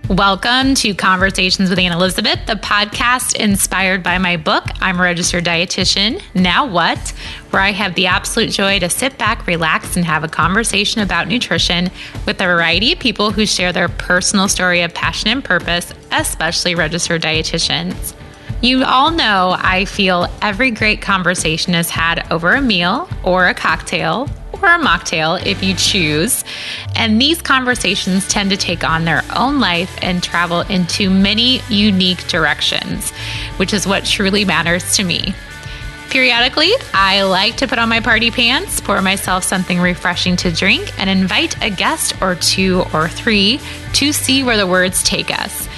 Welcome to Conversations with Aunt Elizabeth, the podcast inspired by my book, I'm a Registered Dietitian, Now What?, where I have the absolute joy to sit back, relax, and have a conversation about nutrition with a variety of people who share their personal story of passion and purpose, especially registered dietitians. You all know I feel every great conversation is had over a meal or a cocktail or a mocktail if you choose. And these conversations tend to take on their own life and travel into many unique directions, which is what truly matters to me. Periodically, I like to put on my party pants, pour myself something refreshing to drink, and invite a guest or two or three to see where the words take us.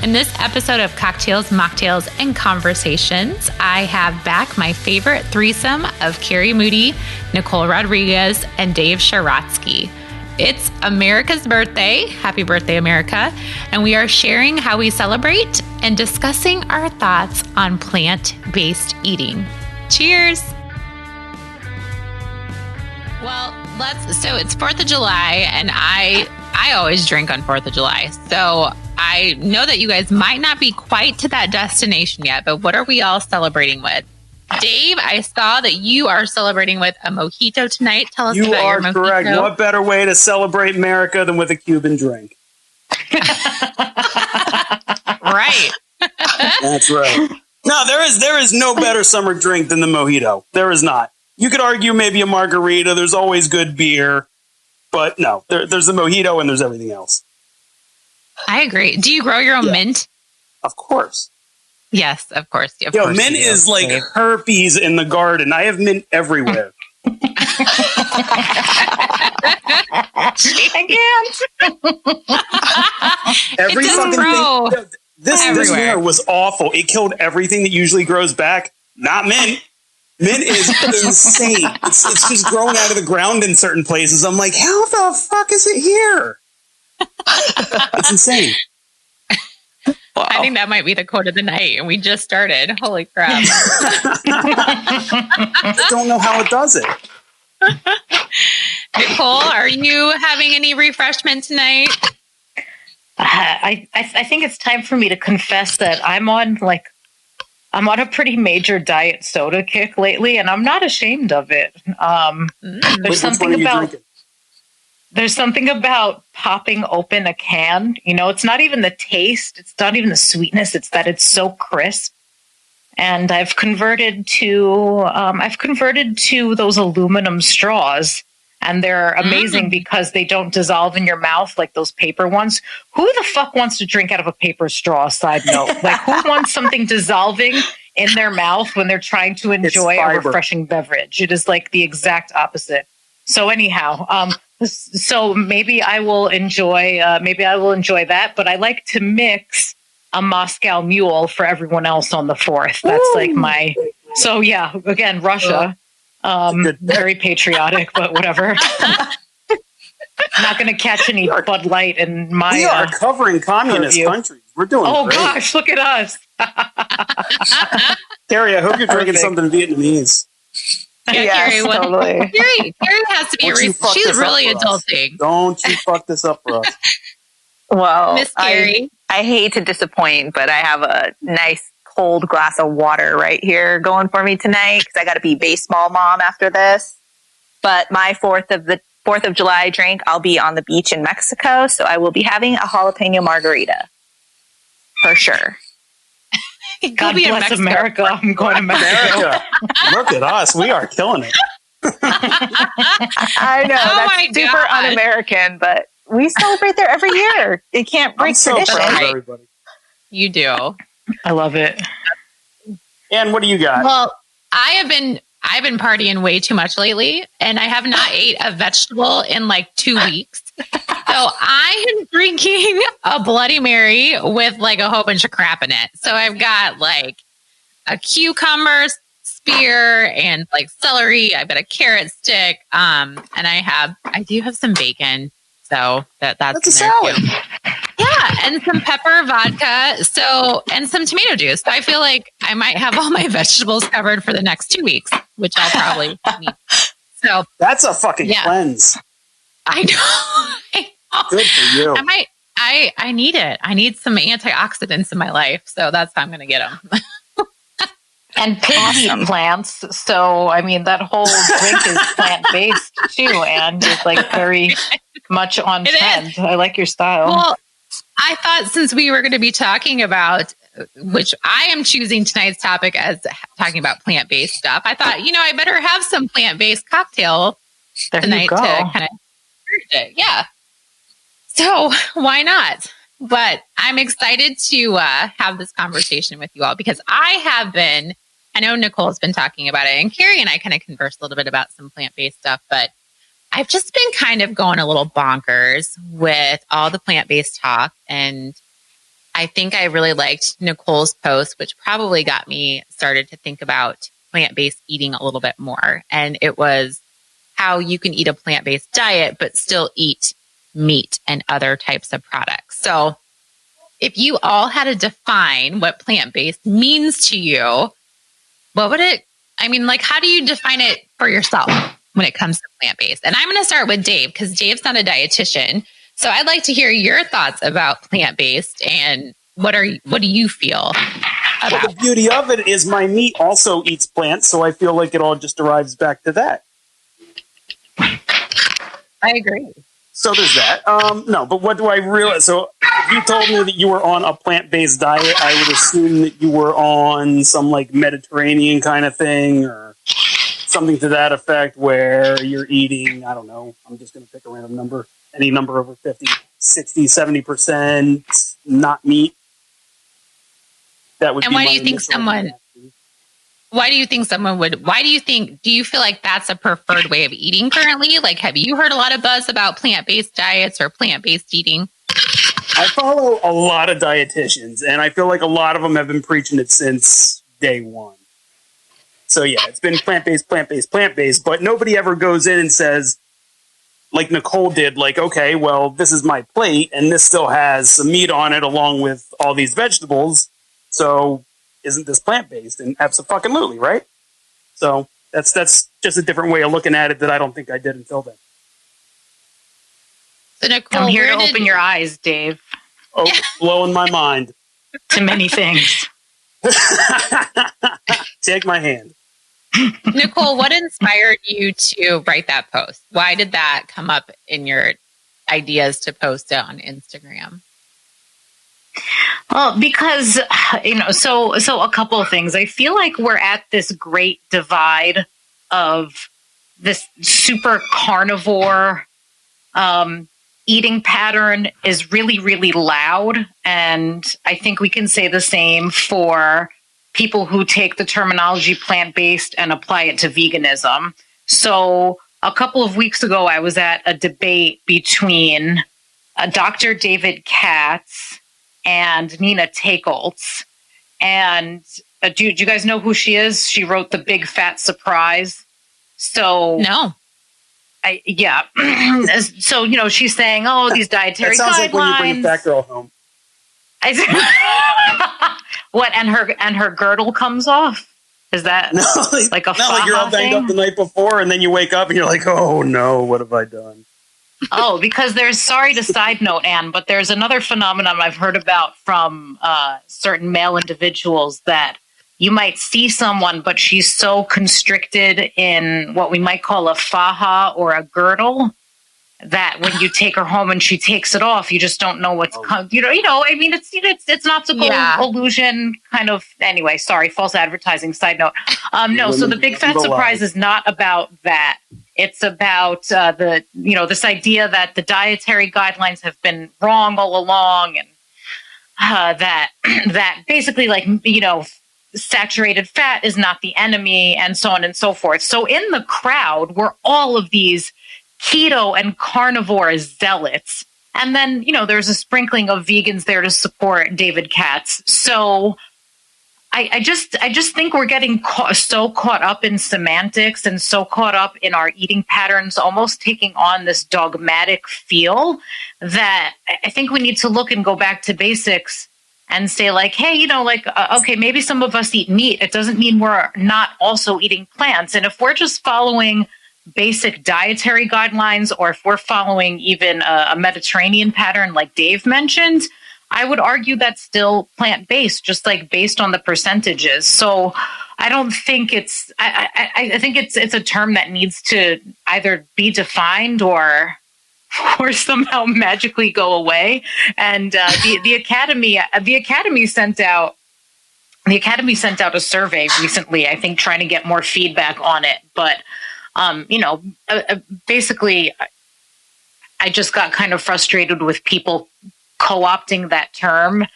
In this episode of Cocktails, Mocktails, and Conversations, I have back my favorite threesome of Carrie Moody, Nicole Rodriguez, and Dave Sherotski. It's America's birthday. Happy birthday, America. And we are sharing how we celebrate and discussing our thoughts on plant-based eating. Cheers. Well, so it's 4th of July, and I always drink on 4th of July. So I know that you guys might not be quite to that destination yet, but what are we all celebrating with? Dave, I saw that you are celebrating with a mojito tonight. Tell us about your mojito. You are correct. What better way to celebrate America than with a Cuban drink? Right. That's right. No, there is no better summer drink than the mojito. There is not. You could argue maybe a margarita. There's always good beer. But no, there's the mojito and there's everything else. I agree. Do you grow your own mint? Of course. Yes, of course. Mint is like herpes in the garden. I have mint everywhere. I can't. Every fucking thing. This winter was awful. It killed everything that usually grows back. Not mint. Mint is insane. It's just growing out of the ground in certain places. I'm like, how the fuck is it here? It's insane. Wow. I think that might be the quote of the night, and we just started. Holy crap. I don't know how it does it. Nicole, are you having any refreshment tonight? I think it's time for me to confess that I'm on a pretty major diet soda kick lately, and I'm not ashamed of it. There's something about popping open a can. You know, it's not even the taste. It's not even the sweetness. It's that it's so crisp. And I've converted to those aluminum straws, and they're amazing because they don't dissolve in your mouth like those paper ones. Who the fuck wants to drink out of a paper straw? Side note, who wants something dissolving in their mouth when they're trying to enjoy a refreshing beverage? It is like the exact opposite. So anyhow, so maybe I will enjoy that, but I like to mix a Moscow Mule for everyone else on the 4th. That's again, Russia, very patriotic, but whatever. Not going to catch any Bud Light in my We are covering communist countries. We're doing great. Gosh, look at us. Carrie, I hope you're drinking something Vietnamese. Yeah, yes, Carrie, totally. Carrie has to be. She's really adulting. Don't you fuck this up for us? Well, Miss Carrie, I hate to disappoint, but I have a nice cold glass of water right here going for me tonight because I got to be baseball mom after this. But my 4th of July drink, I'll be on the beach in Mexico, so I will be having a jalapeno margarita for sure. God bless America. I'm going to Mexico. Look at us. We are killing it. I know. That's super un-American, but we celebrate there every year. It can't break tradition. So proud of everybody. You do. I love it. And what do you got? Well, I've been partying way too much lately, and I have not ate a vegetable in like 2 weeks. So I am drinking a Bloody Mary with like a whole bunch of crap in it. So I've got like a cucumber spear and like celery. I've got a carrot stick. And I do have some bacon. So that's a salad. Too. Yeah, and some pepper vodka. So and some tomato juice. So I feel like I might have all my vegetables covered for the next 2 weeks, which I'll probably need. So that's a fucking cleanse. I know. Good for you. I I need it. I need some antioxidants in my life. So that's how I'm going to get them. And pigs eat plants. So, I mean, that whole drink is plant-based too. And it's like very much on trend. I like your style. Well, I thought since we were going to be talking about, which I am choosing tonight's topic as talking about plant-based stuff, I thought, I better have some plant-based cocktail tonight to kind of it. Yeah. So why not? But I'm excited to have this conversation with you all because I know Nicole's been talking about it, and Carrie and I kind of conversed a little bit about some plant-based stuff, but I've just been kind of going a little bonkers with all the plant-based talk. And I think I really liked Nicole's post, which probably got me started to think about plant-based eating a little bit more. And it was how you can eat a plant-based diet, but still eat meat and other types of products. So if you all had to define what plant-based means to you, what would it, how do you define it for yourself when it comes to plant-based? And I'm going to start with Dave because Dave's not a dietitian. So I'd like to hear your thoughts about plant-based and what do you feel about? Well, the beauty of it is my meat also eats plants, so I feel like it all just derives back to that. I agree. So there's that. No, but what do I realize? So if you told me that you were on a plant-based diet, I would assume that you were on some like Mediterranean kind of thing or something to that effect where you're eating, I don't know, I'm just going to pick a random number, any number over 50, 60, 70% not meat. That would and be why do you think do you feel like that's a preferred way of eating currently? Like, have you heard a lot of buzz about plant-based diets or plant-based eating? I follow a lot of dietitians, and I feel like a lot of them have been preaching it since day one. So yeah, it's been plant-based, plant-based, plant-based, but nobody ever goes in and says, like Nicole did, like, okay, well, this is my plate, and this still has some meat on it along with all these vegetables, so isn't this plant-based? And abso-fucking-lutely, right? So that's just a different way of looking at it that I don't think I did until then. So Nicole, I'm here to open your eyes, Dave. Oh, blowing my mind. To many things. Take my hand. Nicole, what inspired you to write that post? Why did that come up in your ideas to post it on Instagram? Well, because, so a couple of things. I feel like we're at this great divide of this super carnivore eating pattern is really, really loud. And I think we can say the same for people who take the terminology plant-based and apply it to veganism. So a couple of weeks ago, I was at a debate between Dr. David Katz and Nina Takeltz. And do you guys know who she is? She wrote The Big Fat Surprise. So no. So, she's saying, these dietary guidelines. That sounds like when you bring a fat girl home. What, and her girdle comes off? Is that like a like you're all banged up the night before and then you wake up and you're like, oh no, what have I done? Because sorry to side note, Anne, but there's another phenomenon I've heard about from certain male individuals that you might see someone, but she's so constricted in what we might call a faja or a girdle that when you take her home and she takes it off, you just don't know what's coming. It's not so illusion kind of. Anyway, sorry, false advertising. Side note. No, so the Big Fat Surprise is not about that. It's about this idea that the dietary guidelines have been wrong all along, and that basically, saturated fat is not the enemy, and so on and so forth. So in the crowd were all of these keto and carnivore zealots. And then, there's a sprinkling of vegans there to support David Katz. So I just think we're getting so caught up in semantics and so caught up in our eating patterns, almost taking on this dogmatic feel that I think we need to look and go back to basics and say hey, okay, maybe some of us eat meat. It doesn't mean we're not also eating plants. And if we're just following basic dietary guidelines, or if we're following even a Mediterranean pattern like Dave mentioned, I would argue that's still plant-based, just like based on the percentages. So I don't think it's, I think it's a term that needs to either be defined or somehow magically go away. And the Academy sent out a survey recently, I think, trying to get more feedback on it. But basically, I just got kind of frustrated with people co-opting that term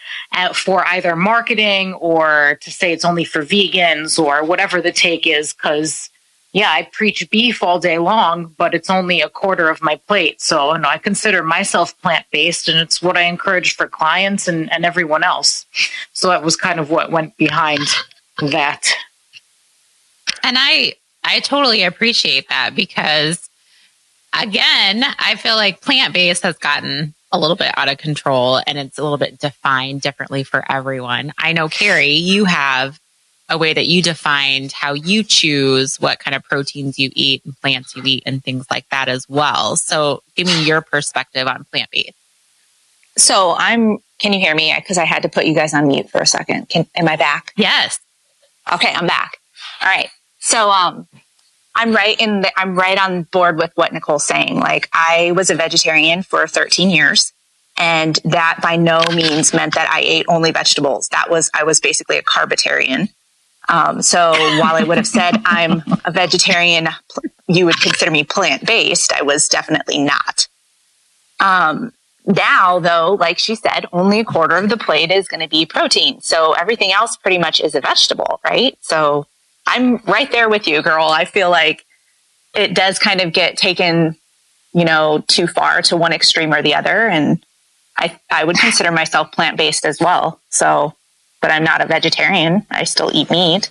for either marketing or to say it's only for vegans or whatever the take is. Because, yeah, I preach beef all day long, but it's only a quarter of my plate. So I consider myself plant-based, and it's what I encourage for clients and everyone else. So that was kind of what went behind that. And I totally appreciate that because, again, I feel like plant-based has gotten a little bit out of control and it's a little bit defined differently for everyone. I know, Carrie, you have a way that you defined how you choose what kind of proteins you eat and plants you eat and things like that as well. So give me your perspective on plant-based. So can you hear me? Because I had to put you guys on mute for a second. Am I back? Yes. Okay, I'm back. All right. So, I'm right on board with what Nicole's saying. Like, I was a vegetarian for 13 years, and that by no means meant that I ate only vegetables. I was basically a carbitarian. So while I would have said I'm a vegetarian, you would consider me plant-based, I was definitely not. Now, though, like she said, only a quarter of the plate is going to be protein. So everything else pretty much is a vegetable, right? So I'm right there with you, girl. I feel like it does kind of get taken, too far to one extreme or the other. And I would consider myself plant-based as well. So, but I'm not a vegetarian. I still eat meat.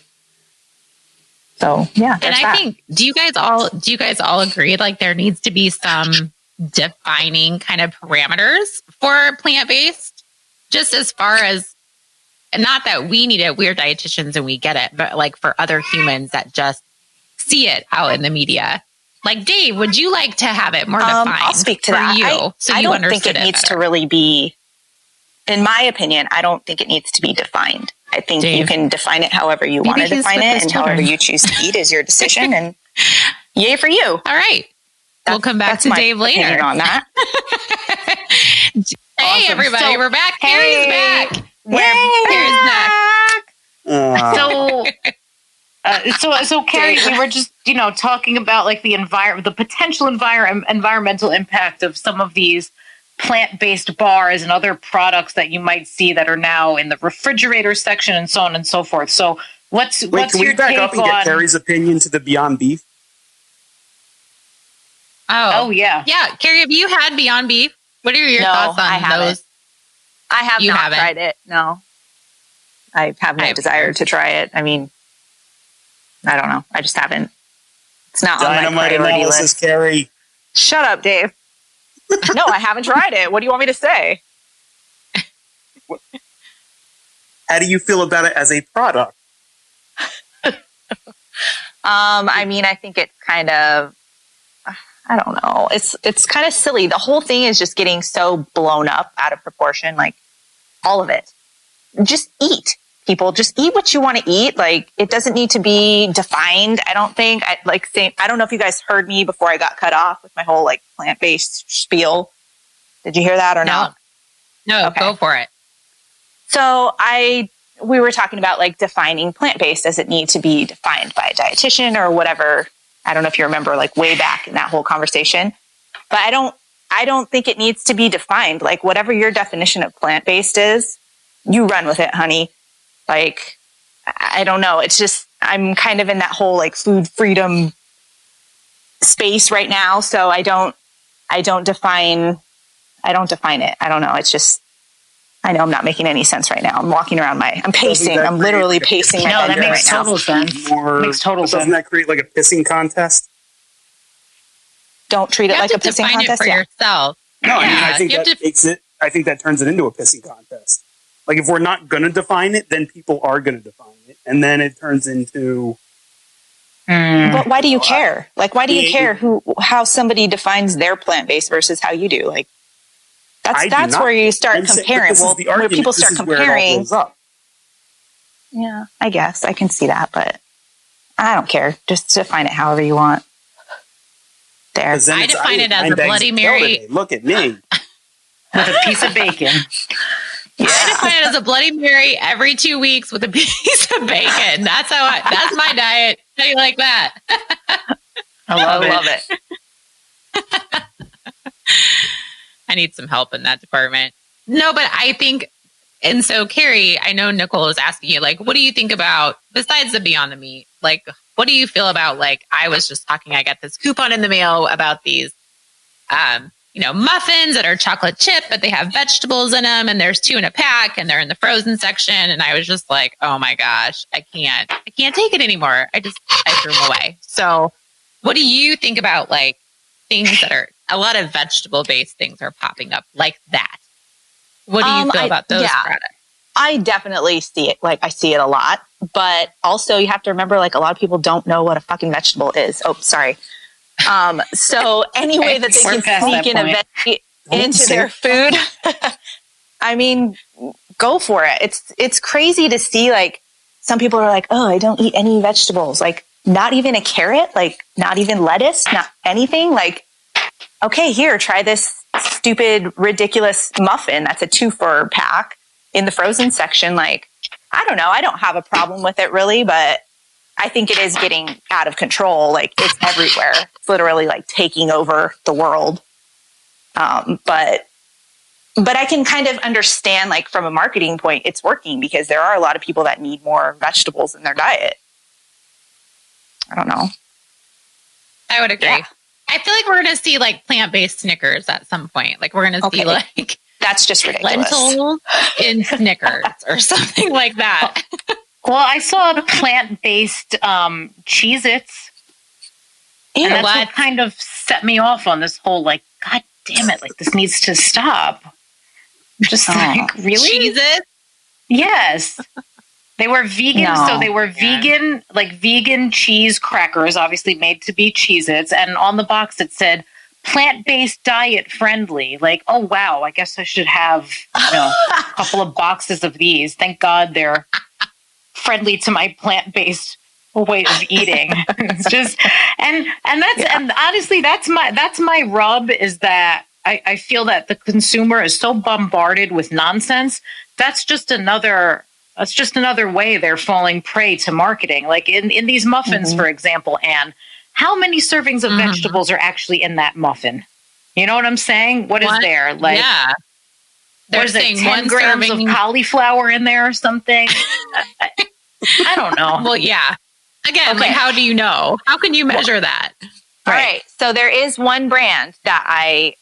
So, yeah. And I think, do you guys all agree? Like, there needs to be some defining kind of parameters for plant-based, just as far as, and not that we need it, we're dietitians and we get it, but like for other humans that just see it out in the media. Like, Dave, would you like to have it more defined? I'll speak to for that. You, I don't think it needs to really be, in my opinion, I don't think it needs to be defined. I think you can define it however you want to define it, and however you choose to eat is your decision, and yay for you. All right. We'll come back to Dave later on that. Hey, awesome. Everybody, we're back. Carrie's back. So Carrie, we were just, talking about like the potential environmental impact of some of these plant-based bars and other products that you might see that are now in the refrigerator section and so on and so forth. So what's your take on? Can we back up and get Carrie's opinion to the Beyond Beef? Oh yeah. Yeah. Carrie, have you had Beyond Beef? What are your thoughts on those? I have not tried it. No, I have no desire to try it. I mean, I don't know. I just haven't. It's not on my priority list. Carrie. Shut up, Dave. No, I haven't tried it. What do you want me to say? How do you feel about it as a product? I mean, I think it's kind of, I don't know. It's kind of silly. The whole thing is just getting so blown up out of proportion. Like, all of it. Just eat. People just eat what you want to eat. Like, it doesn't need to be defined. I don't think. I don't know if you guys heard me before I got cut off with my whole like plant-based spiel. Did you hear that or not? No, okay. Go for it. So we were talking about like defining plant-based. Does it need to be defined by a dietitian or whatever? I don't know if you remember like way back in that whole conversation, but I don't think it needs to be defined. Like, whatever your definition of plant-based is, you run with it, honey. Like, I don't know. It's just, I'm kind of in that whole like food freedom space right now. So I don't define it. I don't know. It's just, I know I'm not making any sense right now. I'm walking around I'm pacing. I'm literally pacing. No, that makes total sense. Makes total sense. Doesn't that create like a pissing contest? Don't treat it like a pissing contest. For yourself. No, I mean, I think that makes it. I think that turns it into a pissing contest. Like, if we're not going to define it, then people are going to define it, and then it turns into But why do you care? Like, why do you care how somebody defines their plant-based versus how you do? Like, that's where you start comparing. Well, where people start comparing. Yeah, I guess I can see that, but I don't care. Just define it however you want. There. I define it as a Bloody Mary. Look at me. With a piece of bacon. Yeah. I define it as a Bloody Mary every 2 weeks with a piece of bacon. That's my diet. How do you like that? I love it. I need some help in that department. No, but I think, and so Carrie, I know Nicole was asking you, like, what do you think about, besides the Beyond the Meat, like, what do you feel about, like, I was just talking, I got this coupon in the mail about these, muffins that are chocolate chip, but they have vegetables in them, and there's 2 in a pack, and they're in the frozen section. And I was just like, oh my gosh, I can't take it anymore. I threw them away. So what do you think about, like, things that are, a lot of vegetable based things are popping up like that? What do you feel about those products? I definitely see it. Like, I see it a lot, but also you have to remember, like, a lot of people don't know what a fucking vegetable is. Oh, sorry. So any way that they can sneak in a veggie into their food, I mean, go for it. It's crazy to see, like, some people are like, oh, I don't eat any vegetables. Like, not even a carrot, like, not even lettuce, not anything. Like, okay, here, try this stupid, ridiculous muffin. That's a 2-for pack in the frozen section. Like, I don't know. I don't have a problem with it really, but I think it is getting out of control. Like, it's everywhere. It's literally like taking over the world. But I can kind of understand, like, from a marketing point, it's working because there are a lot of people that need more vegetables in their diet. I don't know. I would agree. Yeah. I feel like we're going to see, like, plant-based Snickers at some point. Like, we're going to see, like, that's just ridiculous. Lentils in Snickers or something like that. Well, I saw plant-based Cheez-Its. And that's what kind of set me off on this whole, like, God damn it, like, this needs to stop. I'm just like, really? Cheez-Its? Yes. They were vegan, so they were vegan cheese crackers, obviously made to be Cheez-Its. And on the box it said, plant-based diet friendly. Like, oh, wow, I guess I should have a couple of boxes of these. Thank God they're friendly to my plant-based way of eating. It's just, and honestly, that's my rub, is that I feel that the consumer is so bombarded with nonsense. That's just another way they're falling prey to marketing. Like in these muffins, for example, Anne, how many servings of vegetables are actually in that muffin? You know what I'm saying? What is there? Like, yeah. There's 10 grams of cauliflower in there or something. I don't know. Well, yeah. Again, like, how do you know? How can you measure that? All right. So there is one brand that I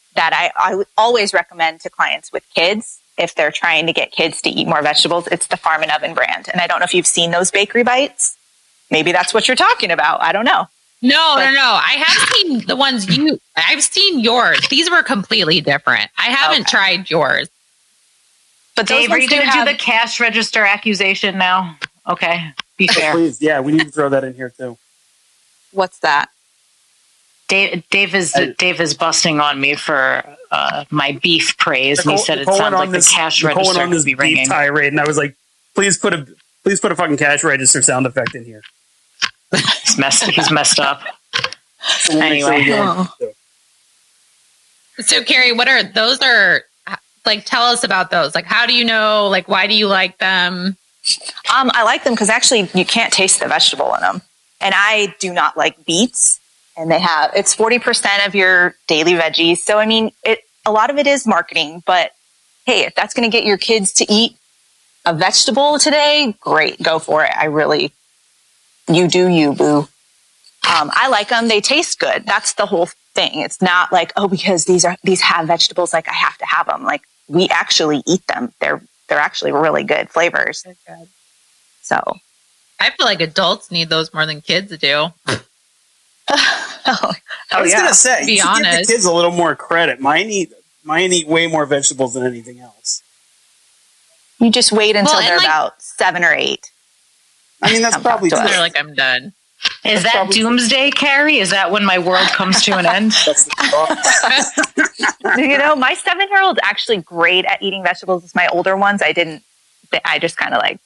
would always recommend to clients with kids if they're trying to get kids to eat more vegetables. It's the Farm and Oven brand. And I don't know if you've seen those bakery bites. Maybe that's what you're talking about. I don't know. No. I have seen the ones I've seen yours. These were completely different. I haven't tried yours. But Dave, are you going to do the cash register accusation now? Okay. Be fair. Please. Yeah, we need to throw that in here too. What's that? Dave is busting on me for my beef praise. Nicole, and he said it sounds like the cash register would be ringing. Tirade, and I was like, please put a fucking cash register sound effect in here. He's messed up. So anyway. So Carrie, what are those? Are like, tell us about those. Like, how do you know? Like, why do you like them? I like them because actually you can't taste the vegetable in them, and I do not like beets. And it's 40% of your daily veggies. So, I mean, a lot of it is marketing, but hey, if that's going to get your kids to eat a vegetable today, great, go for it. You do you, boo. I like them. They taste good. That's the whole thing. It's not like, oh, because these have vegetables, like I have to have them. Like, we actually eat them. They're actually really good flavors. They're good. So I feel like adults need those more than kids do. I was gonna say, you should give the kids a little more credit. Mine eat way more vegetables than anything else. You just wait until they're about 7 or 8. I mean, that's probably true. They're like, I'm done. Is that doomsday, Carrie? Is that when my world comes to an end? My 7-year-old's actually great at eating vegetables. It's my older ones. I just kind of I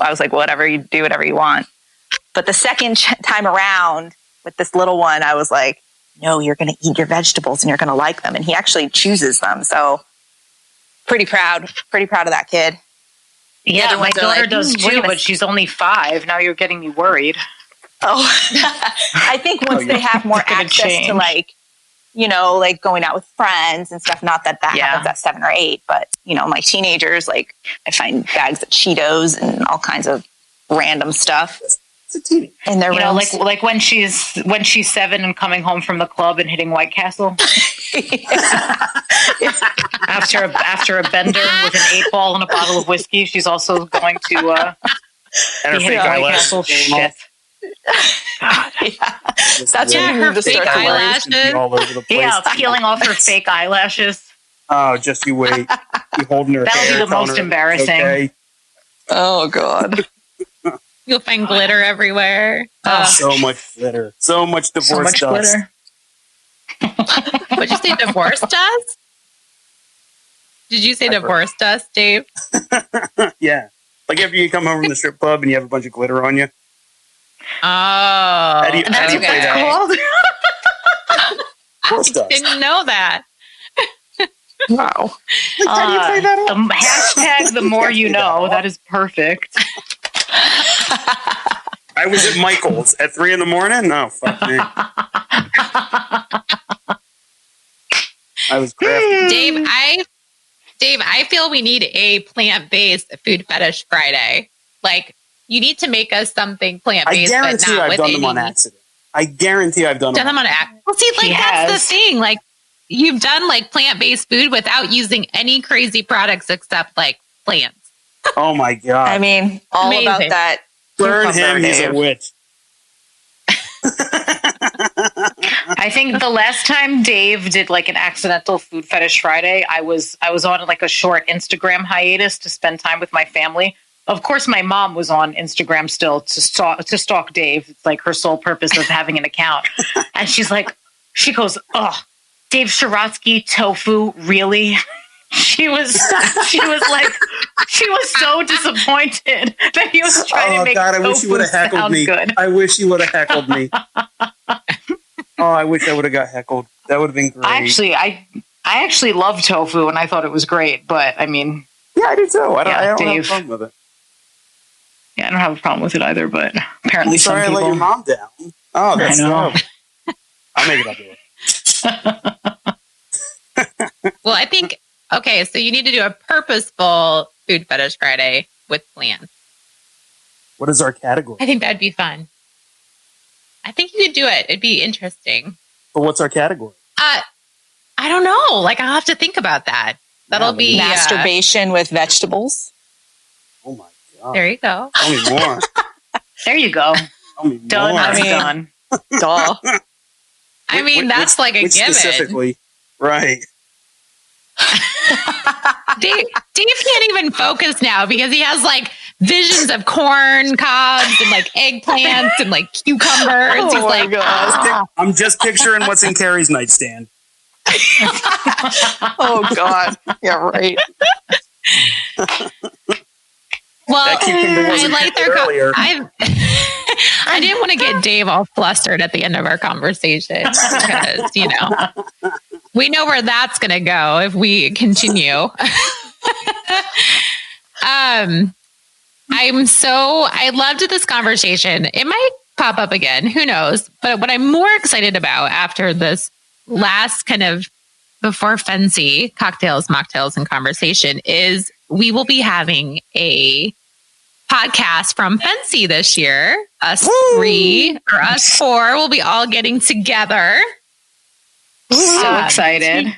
was like, whatever, you do whatever you want. But the second time around with this little one, I was like, no, you're going to eat your vegetables and you're going to like them. And he actually chooses them. So pretty proud of that kid. Yeah, my daughter does too, but she's only 5. Now you're getting me worried. Oh, I think once they have more access to going out with friends and stuff, not that happens at 7 or 8, but my teenagers, I find bags of Cheetos and all kinds of random stuff. And they're like when she's 7 and coming home from the club and hitting White Castle. After a bender with an 8-ball and a bottle of whiskey, she's also going to and her fake White Castle shit. God. That's when you need to start eyelashes. All over the place. Yeah, peeling off her fake eyelashes. Oh, just you wait. You holding her That'll hair, be the most embarrassing. Okay. Oh God. You'll find glitter everywhere. So much glitter. So much divorce dust. Glitter. What'd you say, divorce dust? Did you say divorce dust, Dave? Yeah. Like after you come home from the strip club and you have a bunch of glitter on you. Oh. That's what okay. that's called? Divorce dust. Didn't know that. Wow. How do you play that the hashtag the more you know. That is perfect. I was at Michael's at 3 a.m. No, fuck me. I was crafty. Dave, I feel we need a plant-based food fetish Friday. You need to make us something plant-based. I guarantee I've done them on accident. I guarantee I've done them on accident. Well, see, that's the thing. You've done plant-based food without using any crazy products except plants. Oh my God. I mean, all Amazing. About that. Burn him, he's a witch. I think the last time Dave did an accidental food fetish Friday, I was on a short Instagram hiatus to spend time with my family. Of course, my mom was on Instagram still to stalk Dave. It's her sole purpose of having an account. And she goes, "Oh, Dave Sherotski tofu, really?" She was so disappointed that he was trying to make God, I wish tofu you would have heckled me. good. I wish you would have heckled me. I wish I would have got heckled. That would have been great. I actually love tofu and I thought it was great, but I mean, yeah, I do too. I don't have Dave, a problem with it. Yeah, I don't have a problem with it either, but apparently I'm sorry some people. I let your mom down. Oh, that's terrible. I'll make it up to you. Well, I think, okay, so you need to do a purposeful food fetish Friday with plants. What is our category? I think that'd be fun. I think you could do it. It'd be interesting. But what's our category? I don't know. I'll have to think about that. That'll be masturbation with vegetables. Oh my God. There you go. Tell me more. There you go. Tell me Done. more. Done. Duh. I mean, that's a given. Specifically, right. Dave can't even focus now because he has visions of corn cobs and eggplants and cucumbers. Oh He's my God. I'm just picturing what's in Carrie's nightstand. Oh God. Yeah, right. Well, I like their earlier. I didn't want to get Dave all flustered at the end of our conversation because, we know where that's going to go if we continue. I loved this conversation. It might pop up again. Who knows? But what I'm more excited about after this last kind of before Fancy cocktails, mocktails, and conversation is we will be having a podcast from Fancy this year. Us 3 or us 4 will be all getting together. So excited.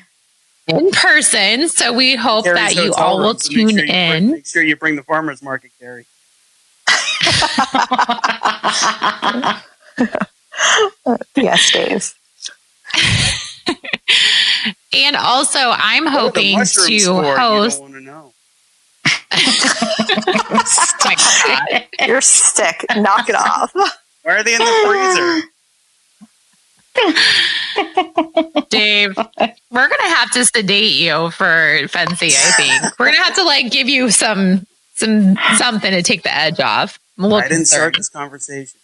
In person. So we hope that you all will tune in. Make sure you bring the farmer's market, Carrie. Yes, Dave. And also, I'm hoping to host. You don't want to know. Oh my God. Your stick. Knock it off. Why are they in the freezer? Dave, we're going to have to sedate you for Fancy, I think. We're going to have to like give you something to take the edge off. I didn't start this conversation.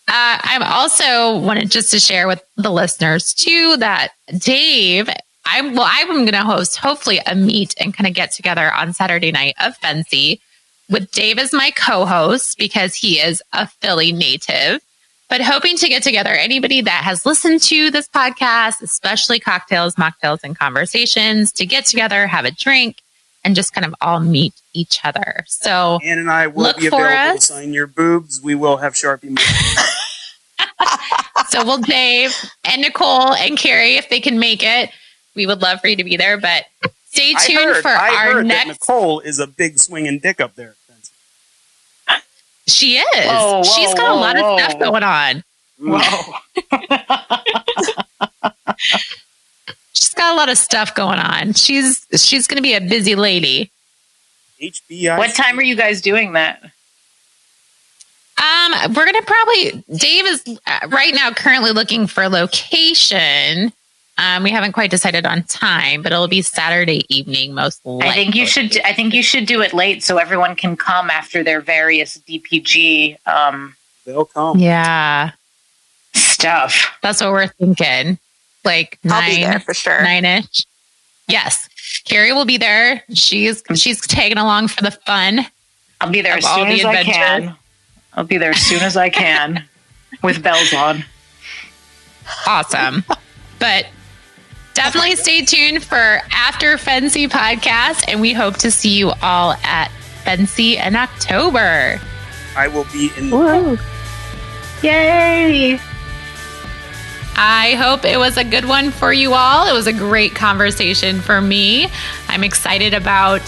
I'm also wanted just to share with the listeners too that Dave, I'm going to host hopefully a meet and kind of get together on Saturday night of Fancy with Dave as my co-host because he is a Philly native, but hoping to get together anybody that has listened to this podcast, especially Cocktails, Mocktails, and Conversations, to get together, have a drink, and just kind of all meet each other. So Ann and I will be available to sign your boobs. We will have Sharpie markers. So will Dave and Nicole and Carrie, if they can make it. We would love for you to be there, but stay tuned for our next. That Nicole is a big swinging dick up there. She is. She's got a lot of stuff going on. She's got a lot of stuff going on. She's going to be a busy lady. HBI. What time are you guys doing that? We're going to Dave is right now currently looking for location. We haven't quite decided on time, but it'll be Saturday evening most likely. I think you should do it late so everyone can come after their various DPG they'll come. Yeah. Stuff. That's what we're thinking. Like I'll be there for sure. 9-ish. Yes. Carrie will be there. She's tagging along for the fun. I'll be there as soon as I can. I'll be there as soon as I can with bells on. Awesome. But definitely stay tuned for After Fancy podcast, and we hope to see you all at Fancy in October. I will be in. Woo. Yay! I hope it was a good one for you all. It was a great conversation for me. I'm excited about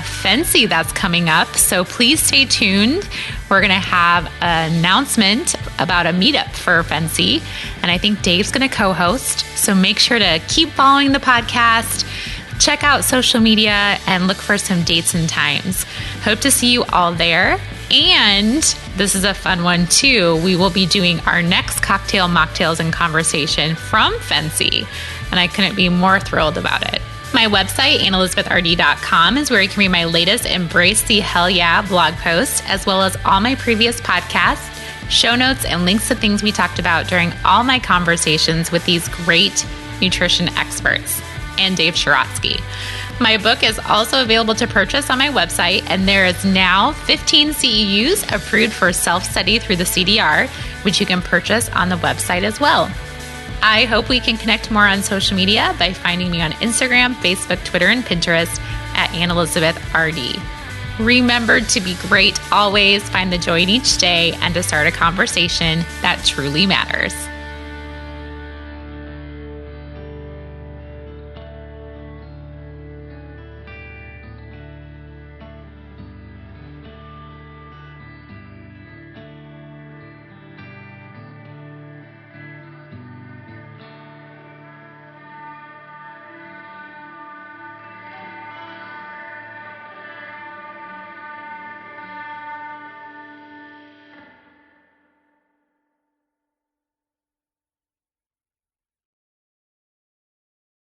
Fancy that's coming up, so please stay tuned. We're going to have an announcement about a meetup for Fancy, and I think Dave's going to co-host. So make sure to keep following the podcast, check out social media, and look for some dates and times. Hope to see you all there. And this is a fun one too. We will be doing our next cocktail, mocktails, and conversation from Fancy, and I couldn't be more thrilled about it. My website, AnnElizabethRD.com, is where you can read my latest Embrace the Hell Yeah blog post, as well as all my previous podcasts, show notes, and links to things we talked about during all my conversations with these great nutrition experts and Dave Sherotski. My book is also available to purchase on my website, and there is now 15 CEUs approved for self-study through the CDR, which you can purchase on the website as well. I hope we can connect more on social media by finding me on Instagram, Facebook, Twitter, and Pinterest at AnnElizabethRD. Remember to be great always, find the joy in each day, and to start a conversation that truly matters.